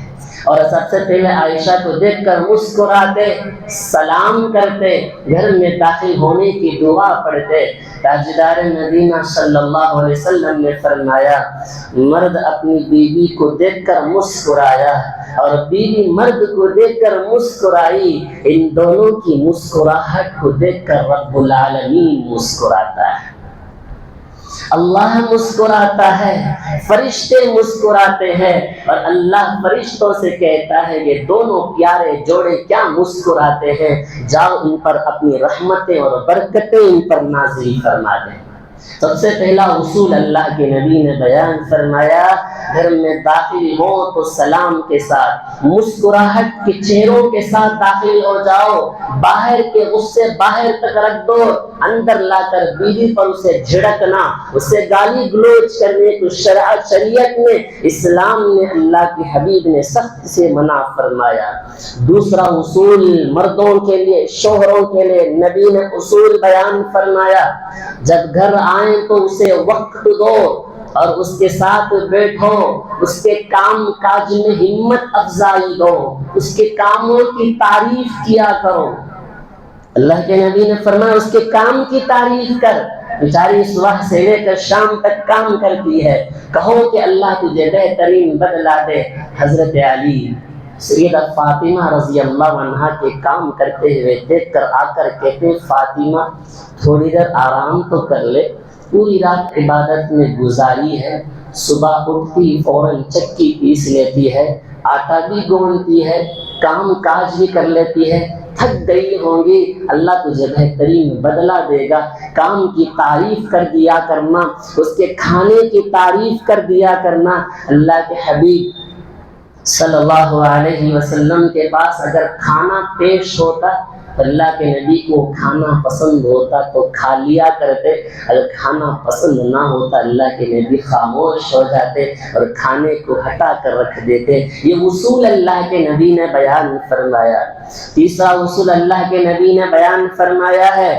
اور سب سے پہلے عائشہ کو دیکھ کر مسکراتے، سلام کرتے، گھر میں داخل ہونے کی دعا پڑھتے۔ تاجدار مدینہ صلی اللہ علیہ وسلم نے فرمایا مرد اپنی بیوی کو دیکھ کر مسکرایا اور بیوی مرد کو دیکھ کر مسکرائی، ان دونوں کی مسکراہٹ کو دیکھ کر رب العالمین مسکراتا ہے، اللہ مسکراتا ہے، فرشتے مسکراتے ہیں اور اللہ فرشتوں سے کہتا ہے یہ دونوں پیارے جوڑے کیا مسکراتے ہیں، جاؤ ان پر اپنی رحمتیں اور برکتیں ان پر نازل فرما دیں۔ سب سے پہلا اصول اللہ کے نبی نے بیان فرمایا گھر میں داخل ہو تو سلام کے ساتھ، مسکراہٹ کے چہروں کے ساتھ داخل ہو جاؤ، باہر کے غصے باہر تک رکھ دو، اندر لا کر بیوی پر اسے جھڑکنا، اسے گالی گلوچ کرنے کو شریعت نے، اسلام نے، اللہ کے حبیب نے سخت سے منع فرمایا۔ دوسرا اصول مردوں کے لیے، شوہروں کے لیے نبی نے اصول بیان فرمایا جب گھر آئیں تو اسے وقت دو اور اس کے ساتھ بیٹھو، اس کے کام کاج میں ہمت افزائی دو، اس کے کاموں کی تعریف کیا کرو۔ اللہ کے نبی نے فرمایا اس کے کام کی تعریف کر، بیچاری صبح سے لے کر شام تک کام کرتی ہے، کہو کہ اللہ تجھے بہترین بدلہ دے۔ حضرت علی سیدہ فاطمہ رضی اللہ عنہا کے کام کرتے ہوئے دیکھ کر آ کر کہتے فاطمہ تھوڑی دیر آرام تو کر لے، پوری رات عبادت میں گزاری ہے، صبح اٹھتی فوراً چکی پیس لیتی ہے، آٹا بھی گوندتی ہے، کام کاج بھی کر لیتی ہے، تھک گئی ہوں گی، اللہ تجھے بہترین بدلہ دے گا۔ کام کی تعریف کر دیا کرنا، اس کے کھانے کی تعریف کر دیا کرنا۔ اللہ کے حبیب صلی اللہ علیہ وسلم کے پاس اگر کھانا پیش ہوتا، اللہ کے نبی کو کھانا پسند ہوتا تو کھا لیا کرتے، اگر کھانا پسند نہ ہوتا اللہ کے نبی خاموش ہو جاتے اور کھانے کو ہٹا کر رکھ دیتے۔ یہ اصول اللہ کے نبی نے بیان فرمایا۔ تیسرا اصول اللہ کے نبی نے بیان فرمایا ہے،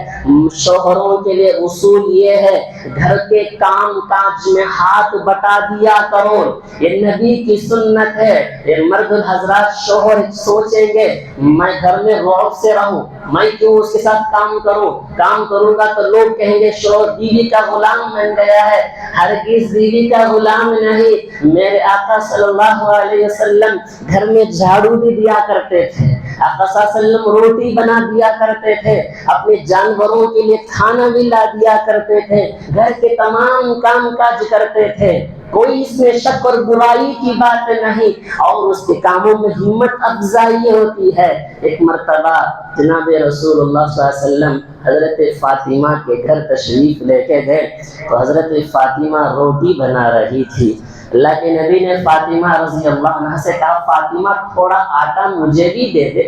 شوہروں کے لیے اصول یہ ہے گھر کے کام کاج میں ہاتھ بٹا دیا کرو، یہ نبی کی سنت ہے۔ یہ مرد حضرات شوہر سوچیں گے میں گھر میں رعب سے رہوں، میں کیوں اس کے ساتھ کام کروں گا تو لوگ کہیں گے شوہر بیوی کا غلام بن گیا ہے۔ ہرگز بیوی کا غلام نہیں، میرے آقا صلی اللہ علیہ وسلم گھر میں جھاڑو بھی دیا کرتے تھے، آقا صلی اللہ علیہ وسلم روٹی بنا دیا کرتے تھے، اپنے جانوروں کے لیے کھانا بھی لا دیا کرتے تھے، گھر کے تمام کام کاج کرتے تھے، کوئی اس میں شک اور برائی کی بات نہیں، اور اس کے کاموں میں ہمت افزائی ہوتی ہے۔ ایک مرتبہ جناب رسول اللہ صلی اللہ علیہ وسلم حضرت فاطمہ کے گھر تشریف لے کے گئے تو حضرت فاطمہ روٹی بنا رہی تھی۔ اللہ کے نبی نے فاطمہ رضی اللہ عنہ سے کہا فاطمہ تھوڑا آٹا مجھے بھی دے دے،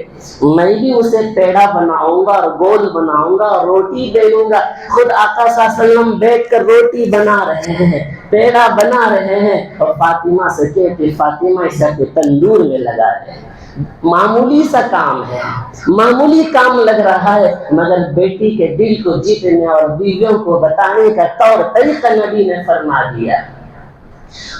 میں بھی اسے پیڑا بناؤں گا اور گول بناؤں گا اور روٹی بیلوں گا۔ خود آقا صلی اللہ علیہ وسلم بیٹھ کر روٹی بنا رہے ہیں، پیڑا بنا رہے ہیں، اور فاطمہ سے کہتے فاطمہ اسے کے تندور میں لگا دے۔ معمولی سا کام ہے، معمولی کام لگ رہا ہے، مگر بیٹی کے دل کو جیتنے اور بیویوں کو بتانے کا طور طریقہ نبی نے فرما دیا۔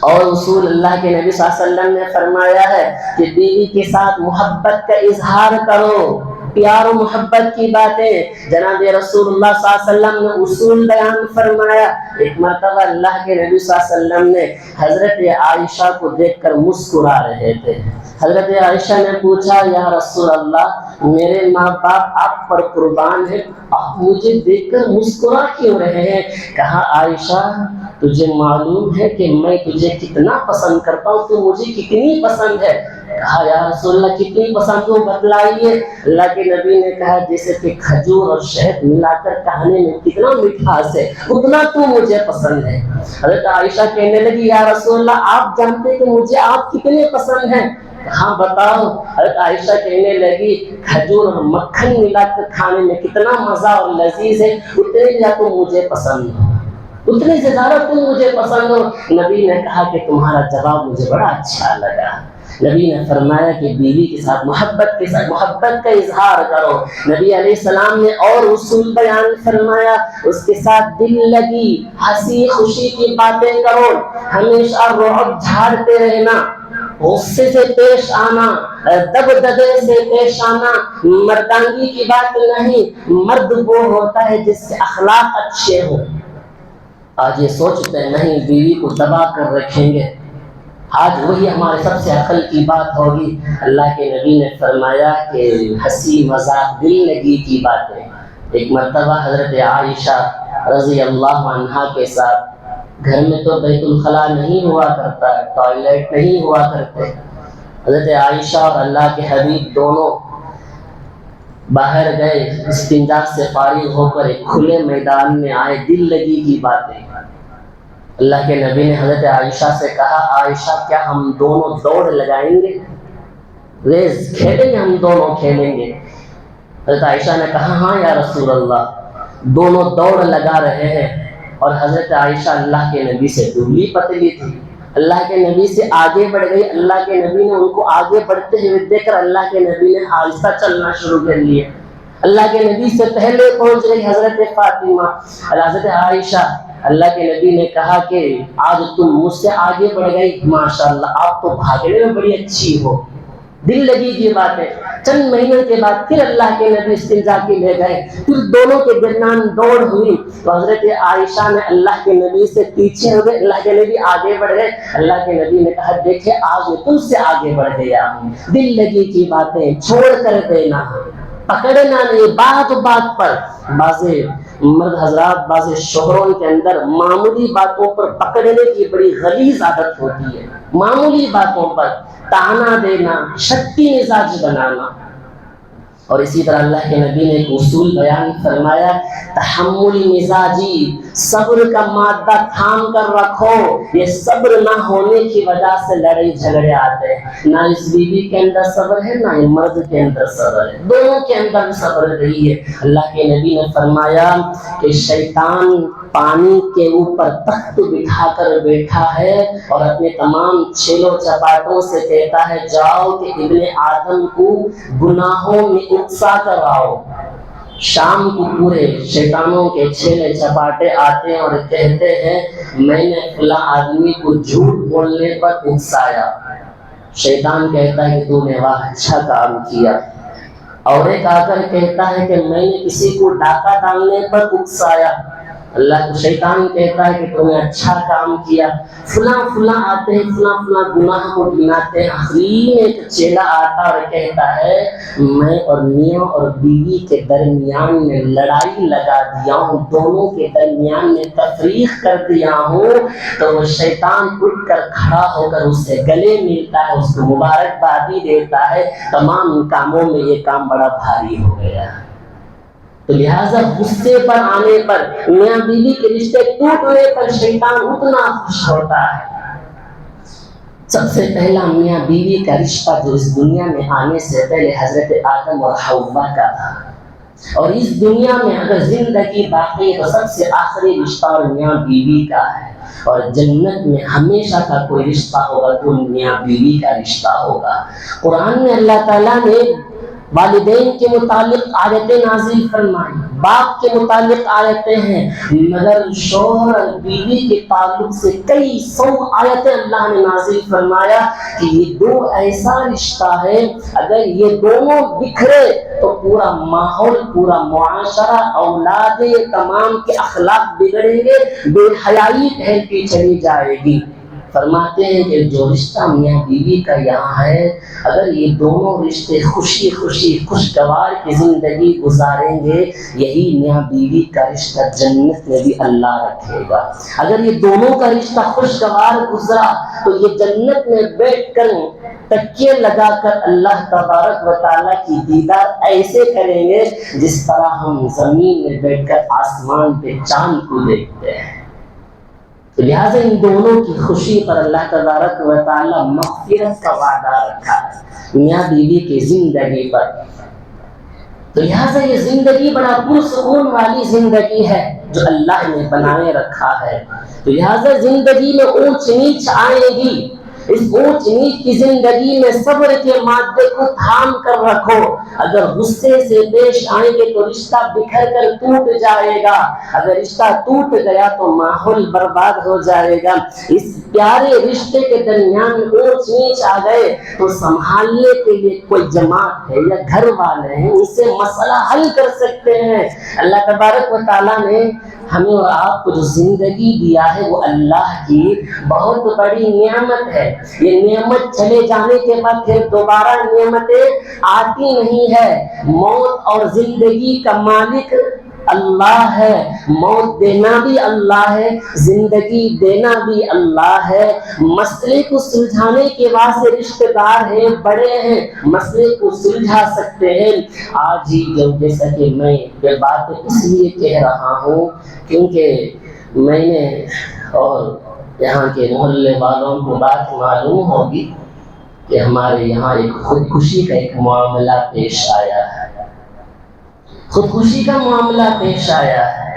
اور اصول اللہ کے نبی صلی اللہ علیہ وسلم نے فرمایا ہے کہ بیوی کے ساتھ محبت کا اظہار کرو، پیار و محبت کی باتیں۔ جناب رسول اللہ صلی اللہ علیہ وسلم نے اصول بیان فرمایا۔ ایک مرتبہ اللہ کے نبی صلی اللہ علیہ وسلم نے حضرت عائشہ کو دیکھ کر مسکرا رہے تھے۔ حضرت عائشہ نے پوچھا یا رسول اللہ میرے ماں باپ آپ پر قربان ہیں، آپ مجھے دیکھ کر مسکرا کیوں رہے ہیں؟ کہا عائشہ تجھے معلوم ہے کہ میں تجھے کتنا پسند کرتا ہوں، تو مجھے کتنی پسند ہے؟ کہا یا رسول اللہ کتنی پسند ہو بتلائیے۔ اللہ کے نبی نے کہا جیسے کہ کھجور اور شہد ملا کر کھانے میں کتنا مٹھاس ہے اتنا تو مجھے پسند ہے۔ حضرت عائشہ کہنے لگی یا رسول اللہ آپ جانتے کہ مجھے آپ کتنے پسند ہیں؟ ہاں بتاؤ۔ حضرت عائشہ کہنے لگی کھجور اور مکھن ملا کر کھانے میں کتنا مزہ اور لذیذ ہے، اتنے زیادہ تو مجھے پسند ہو، اتنے سے زیادہ تم مجھے پسند ہو۔ نبی نے کہا کہ تمہارا جواب مجھے بڑا اچھا لگا۔ نبی نے فرمایا کہ بیوی کے ساتھ محبت کا اظہار کرو۔ نبی علیہ السلام نے اور اصول بیان فرمایا، اس کے ساتھ دل لگی ہنسی خوشی کی باتیں کرو، ہمیشہ رعب جھاڑتے رہنا، غصے سے پیش آنا، دبدبے سے پیش آنا مردانگی کی بات نہیں۔ مرد وہ ہوتا ہے جس کے اخلاق اچھے ہوں۔ آج یہ سوچتے نہیں بیوی کو دبا کر رکھیں گے، آج وہی ہمارے سب سے عقل کی بات ہوگی۔ اللہ کے نبی نے فرمایا کہ ہنسی مذاق دل لگی کی باتیں۔ ایک مرتبہ حضرت عائشہ رضی اللہ عنہا کے ساتھ گھر میں تو بیت الخلا نہیں ہوا کرتا، ٹوائلٹ نہیں ہوا کرتے، حضرت عائشہ اور اللہ کے حبیب دونوں باہر گئے، استنجا سے فارغ ہو کر ایک کھلے میدان میں آئے، دل لگی کی باتیں۔ اللہ کے نبی نے حضرت عائشہ سے کہا عائشہ کیا ہم دونوں دوڑ لگائیں گے، ریس کھیلیں گے، ہم دونوں کھیلیں گے؟ حضرت عائشہ نے کہا ہاں یا رسول اللہ۔ دونوں دوڑ لگا رہے ہیں اور حضرت عائشہ اللہ کے نبی سے دبلی پتلی تھی، اللہ کے نبی سے آگے بڑھ گئی۔ اللہ کے نبی نے ان کو آگے بڑھتے ہوئے دیکھ کر اللہ کے نبی نے آہستہ چلنا شروع کر لیا۔ اللہ کے نبی سے پہلے پہنچ گئی حضرت فاطمہ، حضرت عائشہ اللہ کے نبی نے کہا کہ آج تم مجھ سے آگے بڑھ گئی، ماشاءاللہ آپ تو بھاگنے میں بڑی اچھی ہو، دل لگی یہ بات ہے۔ چند مہینوں کے بعد پھر اللہ کے نبی استنجا کے لے گئے، پھر دونوں کے درمیان دوڑ ہوئی تو حضرت عائشہ نے اللہ کے نبی سے پیچھے ہو گئے، اللہ کے نبی آگے بڑھ گئے، اللہ کے نبی نے کہا دیکھیں آج میں تم سے آگے بڑھ گیا ہوں، دل لگی کی باتیں چھوڑ کر دینا، پکڑنا نہیں بات بات پر۔ بعض مرد حضرات، بعض شوہروں کے اندر معمولی باتوں پر پکڑنے کی بڑی غلیظ عادت ہوتی ہے، معمولی باتوں پر تانا دینا، شدی مزاج بنانا۔ اور اسی طرح اللہ کے نبی نے ایک اصول بیان فرمایا، تحمل مزاجی، صبر کا مادہ تھام کر رکھو، یہ صبر نہ ہونے کی وجہ سے لڑائی جھگڑے آتے ہیں، نہ اس بیوی کے اندر صبر ہے نہ مرد کے اندر صبر ہے، دونوں کے اندر صبر نہیں ہے۔ اللہ کے نبی نے فرمایا کہ شیطان پانی کے اوپر تخت بٹھا کر بیٹھا ہے اور اپنے تمام چھیلوں چپاٹوں سے کہتا ہے جاؤ کہ ابن آدم کو گناہوں میں اکسا کر آؤ۔ شام کو پورے شیطانوں کے چھیلے چپاٹے آتے ہیں اور کہتے ہیں میں نے فلاں آدمی کو جھوٹ بولنے پر اکسایا۔ شیطان کہتا ہے کہ تو نے واہ اچھا کام کیا، اور ایک آ کر کہتا ہے کہ میں نے کسی کو ڈاکہ ڈالنے پر اکسایا۔ اللہ کو شیطان کہتا ہے کہ تم نے اچھا کام کیا۔ فلاں فلاں آتے ہیں، فلاں فلاں گناہ کو گناتے ہیں، آخری میں ایک چیلا آتا اور کہتا ہے میں اور میاں اور بیوی کے درمیان میں لڑائی لگا دیا ہوں، دونوں کے درمیان میں تفریق کر دیا ہوں۔ تو وہ شیطان اٹھ کر کھڑا ہو کر اس سے گلے ملتا ہے، اس کو مبارکبادی دیتا ہے، تمام کاموں میں یہ کام بڑا بھاری ہو گیا۔ تو لہٰذا غصے پر آنے پر، میاں بیوی کے رشتے ٹوٹنے پر شیطان اتنا خوش ہوتا ہے۔ سب سے پہلا میاں بیوی کا رشتہ جو اس دنیا میں آنے سے پہلے حضرت آدم اور حوا کا تھا، اور اس دنیا میں اگر زندگی باقی ہے تو سب سے آخری رشتہ اور میاں بیوی کا ہے، اور جنت میں ہمیشہ کا کوئی رشتہ ہوگا تو میاں بیوی کا رشتہ ہوگا۔ قرآن میں اللہ تعالیٰ نے والدین کے متعلق آیتیں نازل فرمائی، باپ کے متعلق آیتیں ہیں، مگر شوہر اور بیوی کے تعلق سے کئی سو آیتیں اللہ نے نازل فرمایا کہ یہ دو ایسا رشتہ ہے اگر یہ دونوں بکھرے تو پورا ماحول، پورا معاشرہ، اولاد تمام کے اخلاق بگڑیں گے، بے حیائی پھیلتی چلی جائے گی۔ فرماتے ہیں کہ جو رشتہ میاں بیوی کا یہاں ہے، اگر یہ دونوں رشتے خوشی خوشی خوشگوار کی زندگی گزاریں گے، یہی میاں بیوی کا رشتہ جنت میں بھی اللہ رکھے گا۔ اگر یہ دونوں کا رشتہ خوشگوار گزرا تو یہ جنت میں بیٹھ کر تکیے لگا کر اللہ تبارک و تعالیٰ کی دیدار ایسے کریں گے جس طرح ہم زمین میں بیٹھ کر آسمان پہ چاند کو دیکھتے ہیں۔ تو لہٰذا ان دونوں کی خوشی پر اللہ تبارک و تعالیٰ مغفرت کا وعدہ رکھا ہے میاں بیوی کی زندگی پر۔ تو لہٰذا یہ زندگی بڑا پرسکون والی زندگی ہے جو اللہ نے بنائے رکھا ہے۔ تو لہٰذا زندگی میں اونچ نیچ آئے گی، اس اونچ نیچ کی زندگی میں صبر کے مادے کو تھام کر رکھو۔ اگر غصے سے پیش آئیں گے تو رشتہ بکھر کر ٹوٹ جائے گا، اگر رشتہ ٹوٹ گیا تو ماحول برباد ہو جائے گا۔ اس پیارے رشتے کے درمیان اونچ نیچ آ گئے تو سنبھالنے کے لیے کوئی جماعت ہے یا گھر والے ہیں، اس سے مسئلہ حل کر سکتے ہیں۔ اللہ تبارک و تعالیٰ نے ہمیں اور آپ کو جو زندگی دیا ہے وہ اللہ کی بہت بڑی نعمت ہے۔ یہ نعمت چلے جانے کے بعد پھر دوبارہ نعمتیں آتی نہیں ہے۔ موت اور زندگی کا مالک اللہ ہے، موت دینا بھی اللہ ہے، زندگی دینا بھی اللہ ہے۔ مسئلے کو سلجھانے کے واسطے رشتہ دار ہیں، بڑے ہیں، مسئلے کو سلجھا سکتے ہیں۔ آج ہی جیسا کہ میں یہ بات اس لیے کہہ رہا ہوں کیونکہ میں نے اور یہاں کے محلے والوں کو بات معلوم ہوگی کہ ہمارے یہاں ایک خودکشی کا ایک معاملہ پیش آیا ہے، خودکشی کا معاملہ پیش آیا ہے۔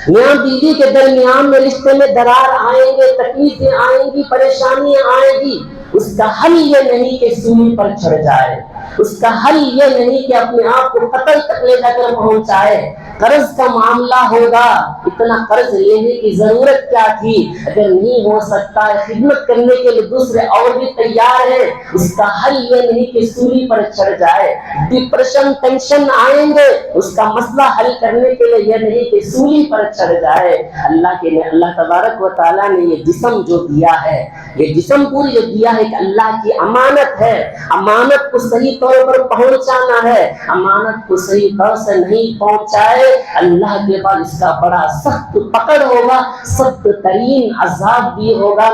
میاں بیوی کے درمیان میں رشتے میں درار آئیں گے، تکلیفیں آئیں گی، پریشانیاں آئیں گی، اس کا حل یہ نہیں کہ سولی پر چڑھ جائے، اس کا حل یہ نہیں کہ اپنے آپ کو قتل تک لے جا کر پہنچائے. قرض کا معاملہ ہوگا, اتنا قرض لینے کی ضرورت کیا تھی؟ اگر نہیں ہو سکتا ہے, خدمت کرنے کے لیے دوسرے اور بھی تیار ہیں. اس کا حل یہ نہیں کہ سولی پر چڑھ جائے. ڈپریشن ٹینشن آئیں گے, اس کا مسئلہ حل کرنے کے لیے یہ نہیں کہ سولی پر چڑھ جائے. اللہ تبارک و تعالیٰ نے یہ جسم جو دیا ہے, یہ جسم پوری جو دیا ہے کہ اللہ کی امانت ہے. امانت کو صحیح طور پر پہنچانا ہے. امانت کو صحیح طور سے نہیں پہنچائے, اللہ کے بعد اس کا بڑا سخت پکڑ ہوگا, سخت ترین عذاب بھی ہوگا.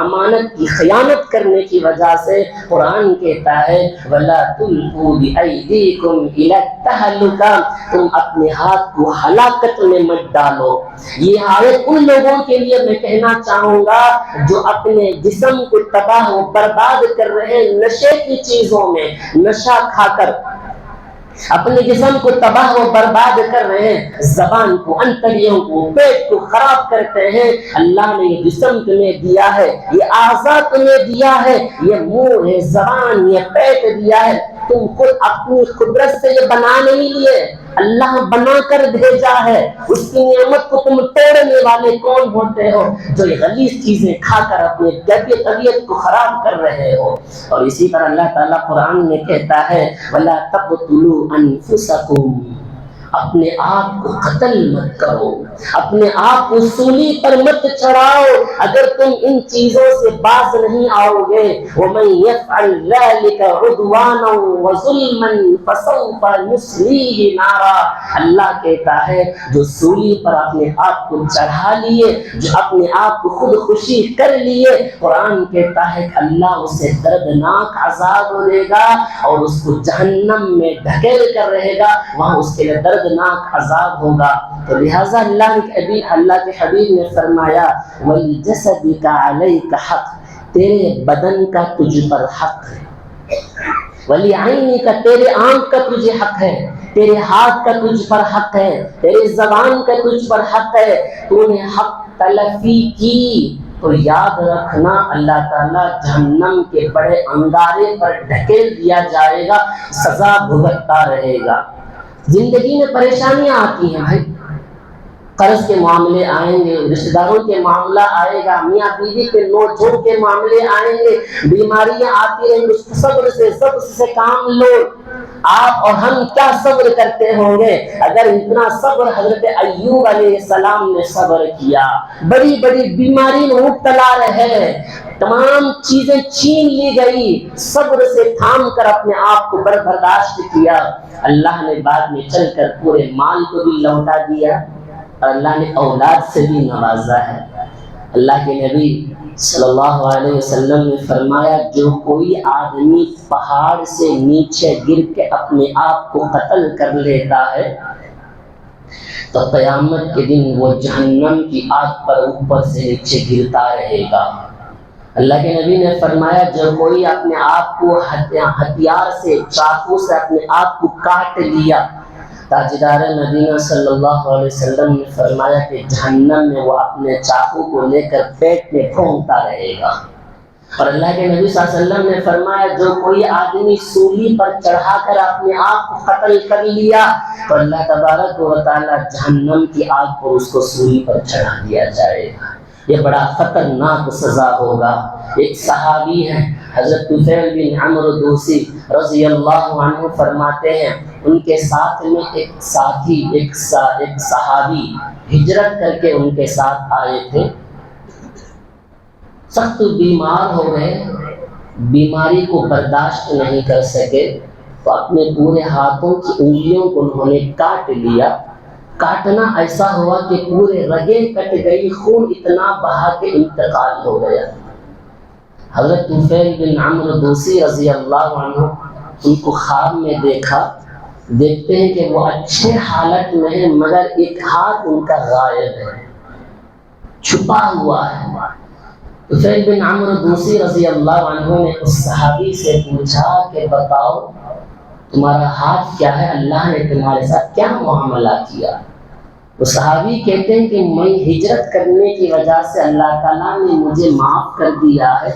امانت کی خیانت کرنے کی وجہ سے قرآن کہتا ہے وَلَا تُلْقُوا بِأَيْدِيكُمْ إِلَى التَّهْلُكَةِ, تم اپنے ہاتھ کو ہلاکت میں مت ڈالو. یہ آیت ان لوگوں کے لیے میں کہنا چاہوں گا جو اپنے جسم کو تباہ و برباد کر رہے ہیں نشے کی چیزوں میں. نشہ کھا کر اپنے جسم کو تباہ و برباد کر رہے ہیں, زبان کو, انتڑیوں کو, پیٹ کو خراب کرتے ہیں. اللہ نے یہ جسم تمہیں دیا ہے, یہ اعضاء تمہیں دیا ہے, یہ منہ ہے, زبان, یہ پیٹ دیا ہے. تم خود اپنی قدرت سے یہ بنا نہیں لیے, اللہ بنا کر بھیجا ہے. اس کی نعمت کو تم توڑنے والے کون ہوتے ہو جو یہ غلیظ چیزیں کھا کر اپنے طبیعت کو خراب کر رہے ہو. اور اسی طرح اللہ تعالیٰ قرآن میں کہتا ہے وَلَا تَقْتُلُوا أَنفُسَكُمْ, اپنے آپ کو قتل مت کرو, اپنے آپ کو سولی پر مت چڑھاؤ. اگر تم ان چیزوں سے باز نہیں آؤ گے, وَمَن يَفْعَلْ ذَلِكَ عُدْوَانًا وَظُلْمًا فَسَوْفَ نُصْلِيهِ نَارًا. اللہ کہتا ہے جو سولی پر اپنے آپ کو چڑھا لیے, جو اپنے آپ کو خود خوشی کر لیے, قرآن کہتا ہے کہ اللہ اسے دردناک عذاب دے گا اور اس کو جہنم میں ڈھکیل کر رہے گا, وہاں اس کے لیے دردناک عذاب ہوگا. تو لہٰذا اللہ کے حبیب نے فرمایا وَلِجَسَدِكَ عَلَيْكَ حق, تیرے بدن کا تجھ پر حق ہے. وَلِعَيْنِكَ, تیرے آنکھ کا تجھے حق ہے, تیرے ہاتھ کا تجھ پر حق ہے, تیرے زبان کا تجھ پر حق ہے. تو نے حق تلفی کی تو یاد رکھنا اللہ تعالیٰ جہنم کے بڑے انگارے پر ڈھکیل دیا جائے گا, سزا بھگتتا رہے گا. زندگی میں پریشانیاں آتی ہیں بھائی, قرض کے معاملے آئیں گے, رشتہ داروں کے معاملہ آئے گا, میاں بیوی کے نوک جھوک کے معاملے آئیں گے, بیماریاں آتی رہیں گی. صبر سے کام لو. آپ اور ہم کیا صبر کرتے ہوں گے؟ اگر اتنا صبر حضرت ایوب علیہ السلام نے صبر کیا, بڑی بڑی بیماری میں مبتلا رہے, تمام چیزیں چھین لی گئی, صبر سے تھام کر اپنے آپ کو برداشت کیا. اللہ نے بعد میں چل کر پورے مال کو بھی لوٹا دیا اور اللہ نے اولاد سے بھی نوازا ہے. اللہ کے نبی صلی اللہ علیہ وسلم نے فرمایا جو کوئی آدمی پہاڑ سے نیچے گر کے اپنے آپ کو قتل کر لیتا ہے تو قیامت کے دن وہ جہنم کی آگ پر اوپر سے نیچے گرتا رہے گا. اللہ کے نبی نے فرمایا جو کوئی اپنے آپ کو ہتھیار سے, چاقو سے اپنے آپ کو کاٹ لیا, تاجدار مدینہ صلی اللہ علیہ وسلم نے فرمایا کہ جہنم میں وہ اپنے چاقو کو لے کر پیٹ میں پھونکتا رہے گا. اور اللہ کے نبی صلی اللہ علیہ وسلم نے فرمایا جو کوئی آدمی سولی پر چڑھا کر اپنے آپ کو قتل کر لیا تو اللہ تبارک و تعالی جہنم کی آگ پر اس کو سولی پر چڑھا دیا جائے گا. یہ بڑا خطرناک سزا ہوگا. ایک صحابی ہیں حضرت طفیل بن عمرو دوسی رضی اللہ عنہ فرماتے ہیں ان کے ساتھ میں ایک ساتھی ایک صحابی ہجرت کر کے ان کے ساتھ آئے تھے. سخت بیمار ہو گئے, بیماری کو برداشت نہیں کر سکے تو اپنے پورے ہاتھوں کی انگلیوں کو انہوں نے کاٹ لیا. کاٹنا ایسا ہوا کہ پورے رگیں کٹ گئی, خون اتنا بہا کہ انتقال ہو گیا. حضرت طفیل بن عمرو دوسی رضی اللہ عنہ ان کو خواب میں دیکھتے ہیں کہ وہ اچھے حالت میں ہیں مگر ایک ہاتھ ان کا غائب ہے, چھپا ہوا ہے. طفیل بن عمرو دوسی رضی اللہ عنہ نے اس صحابی سے پوچھا کہ بتاؤ تمہارا ہاتھ کیا ہے, اللہ نے تمہارے ساتھ کیا معاملہ کیا؟ تو صحابی کہتے ہیں کہ میں ہجرت کرنے کی وجہ سے اللہ تعالیٰ نے مجھے معاف کر دیا ہے،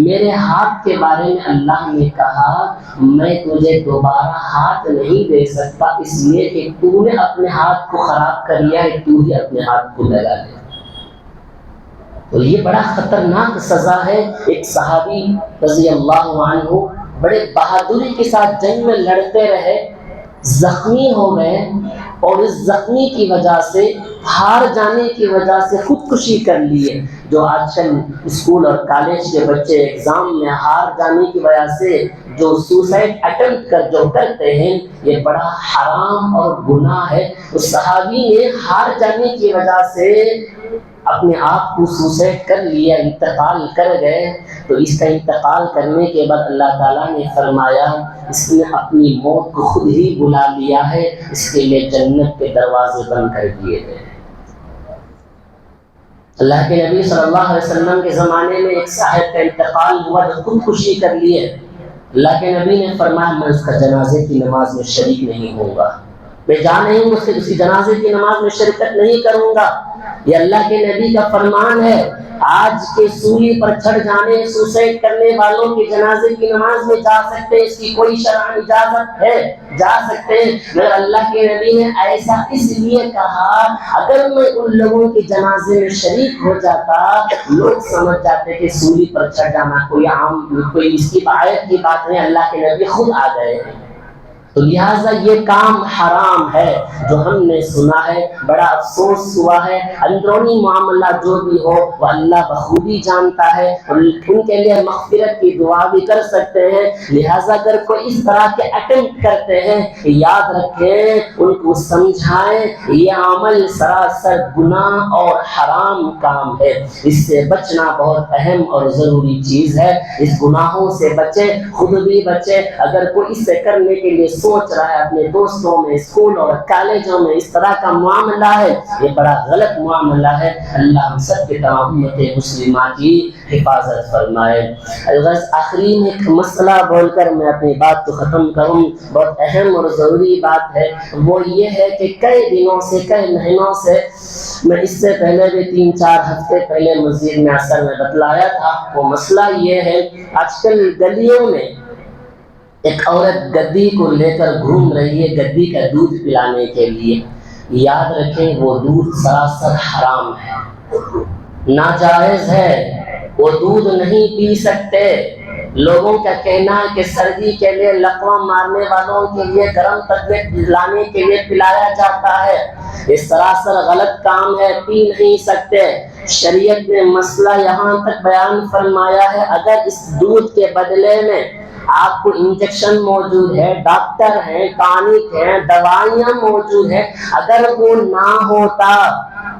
میرے ہاتھ کے بارے میں اللہ نے کہا میں تجھے دوبارہ ہاتھ نہیں دے سکتا، اس لیے کہ تو نے اپنے ہاتھ کو خراب کر لیا ہے، تو ہی اپنے ہاتھ کو لگا لے۔ تو یہ بڑا خطرناک سزا ہے۔ ایک صحابی رضی اللہ عنہ بڑے بہادری کے ساتھ جنگ میں لڑتے رہے، زخمی ہو گئے، اور اس زخمی کی وجہ سے، ہار جانے کی وجہ سے خودکشی کر لیے۔ جو آج کل اسکول اور کالج کے بچے ایگزام میں ہار جانے کی وجہ سے جو سوسائڈ اٹمپٹ کرتے ہیں، یہ بڑا حرام اور گناہ ہے۔ اس صحابی نے ہار جانے کی وجہ سے اپنے آپ کو سوسائڈ کر لیا، انتقال کر گئے۔ تو اس کا انتقال کرنے کے بعد اللہ تعالیٰ نے فرمایا اس نے اپنی موت کو خود ہی بلا لیا ہے، اس کے لیے جنت کے دروازے بند کر دیے گئے۔ اللہ کے نبی صلی اللہ علیہ وسلم کے زمانے میں ایک صاحب کا انتقال ہوا جو خودکشی کر لیے۔ اللہ کے نبی نے فرمایا میں اس کا جنازے کی نماز میں شریک نہیں ہوں گا، میں جا نہیں ہوں، اس کی جنازے کی نماز میں شرکت نہیں کروں گا۔ یہ اللہ کے نبی کا فرمان ہے۔ آج کے سولی پر چڑھ جانے، سوسائڈ کرنے والوں کے جنازے کی نماز میں جا سکتے ہیں، اس کی کوئی شرعی اجازت ہے، جا سکتے ہیں، مگر اللہ کے نبی نے ایسا اس لیے کہا اگر میں ان لوگوں کے جنازے میں شریک ہو جاتا لوگ سمجھ جاتے کہ سولی پر چڑھ جانا کوئی اس کی آیت کی بات نہیں، اللہ کے نبی خود آ گئے ہیں۔ تو لہٰذا یہ کام حرام ہے جو ہم نے سنا ہے، بڑا افسوس ہوا ہے۔ اندرونی معاملہ جو بھی ہو وہ اللہ بخوبی جانتا ہے، اور ان کے لیے مغفرت کی دعا بھی کر سکتے ہیں۔ لہٰذا اگر کوئی اس طرح کے اٹمپٹ کرتے ہیں یاد رکھیں، ان کو سمجھائیں یہ عمل سراسر گناہ اور حرام کام ہے، اس سے بچنا بہت اہم اور ضروری چیز ہے۔ اس گناہوں سے بچے، خود بھی بچے۔ اگر کوئی اس سے کرنے کے لیے سوچ رہا ہے، اپنے دوستوں میں، اسکول اور کالجوں میں اس طرح کا معاملہ ہے، یہ بڑا غلط معاملہ ہے۔ اللہ ہم سب کے تمام امت مسلمہ کی حفاظت فرمائے۔ آخری میں ایک مسئلہ بول کر میں اپنی بات کو ختم کروں، بہت اہم اور ضروری بات ہے، وہ یہ ہے کہ کئی دنوں سے، کئی مہینوں سے، میں اس سے پہلے بھی 3-4 ہفتے پہلے مسجد میں اثر میں بتلایا تھا، وہ مسئلہ یہ ہے آج کل گلیوں میں ایک عورت گدی کو لے کر گھوم رہی ہے گدی کا دودھ پلانے کے لیے۔ یاد رکھیں وہ دودھ سراسر حرام ہے، ناجائز ہے، وہ دودھ نہیں پی سکتے۔ لوگوں کا کہنا ہے کہ سردی کے لیے لقوہ مارنے والوں کے لیے گرم طبیعت لانے کے لیے پلایا جاتا ہے، یہ سراسر غلط کام ہے، پی نہیں سکتے۔ شریعت نے مسئلہ یہاں تک بیان فرمایا ہے اگر اس دودھ کے بدلے میں آپ کو انجیکشن موجود ہے، ڈاکٹر ہیں، ٹانک ہیں، دوائیاں موجود ہیں، اگر وہ نہ ہوتا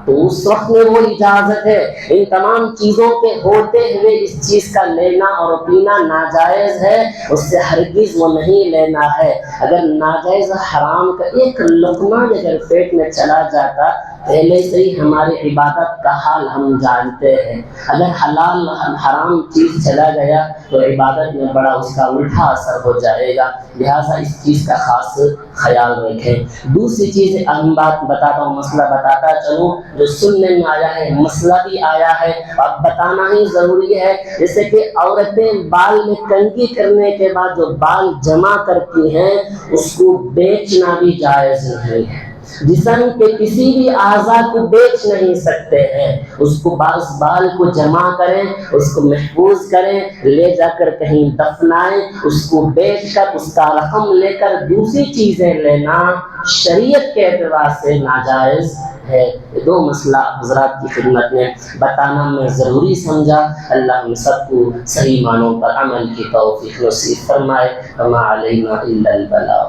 تو اس وقت میں وہ اجازت ہے۔ ان تمام چیزوں کے ہوتے ہوئے اس چیز کا لینا اور پینا ناجائز ہے، اس سے ہرگز وہ نہیں لینا ہے۔ اگر ناجائز حرام کا ایک لقمہ اگر پیٹ میں چلا جاتا، پہلے سے ہی ہماری عبادت کا حال ہم جانتے ہیں، اگر حلال حرام چیز چلا گیا تو عبادت میں بڑا اس کا الٹا اثر ہو جائے گا، لہٰذا اس چیز کا خاص خیال رکھیں۔ دوسری چیز اہم بات بتاتا ہوں، مسئلہ بتاتا چلوں جو سننے میں آیا ہے، مسئلہ بھی آیا ہے، اب بتانا ہی ضروری ہے۔ جیسے کہ عورتیں بال میں کنگھی کرنے کے بعد جو بال جمع کرتی ہیں اس کو بیچنا بھی جائز نہیں ہے۔ جسم کے کسی بھی اعضاء کو بیچ نہیں سکتے ہیں، اس کو بال کو جمع کریں، اس کو محفوظ کریں، لے جا کر کہیں دفنائیں، اس کو بیچ کر اس کا رقم لے کر دوسری چیزیں لینا شریعت کے اعتبار سے ناجائز ہے۔ یہ دو مسئلہ حضرات کی خدمت میں بتانا میں ضروری سمجھا۔ اللہ ہم سب کو صحیح معنوں پر عمل کی توفیق نصیب فرمائے۔ وما علینا الا البلاغ۔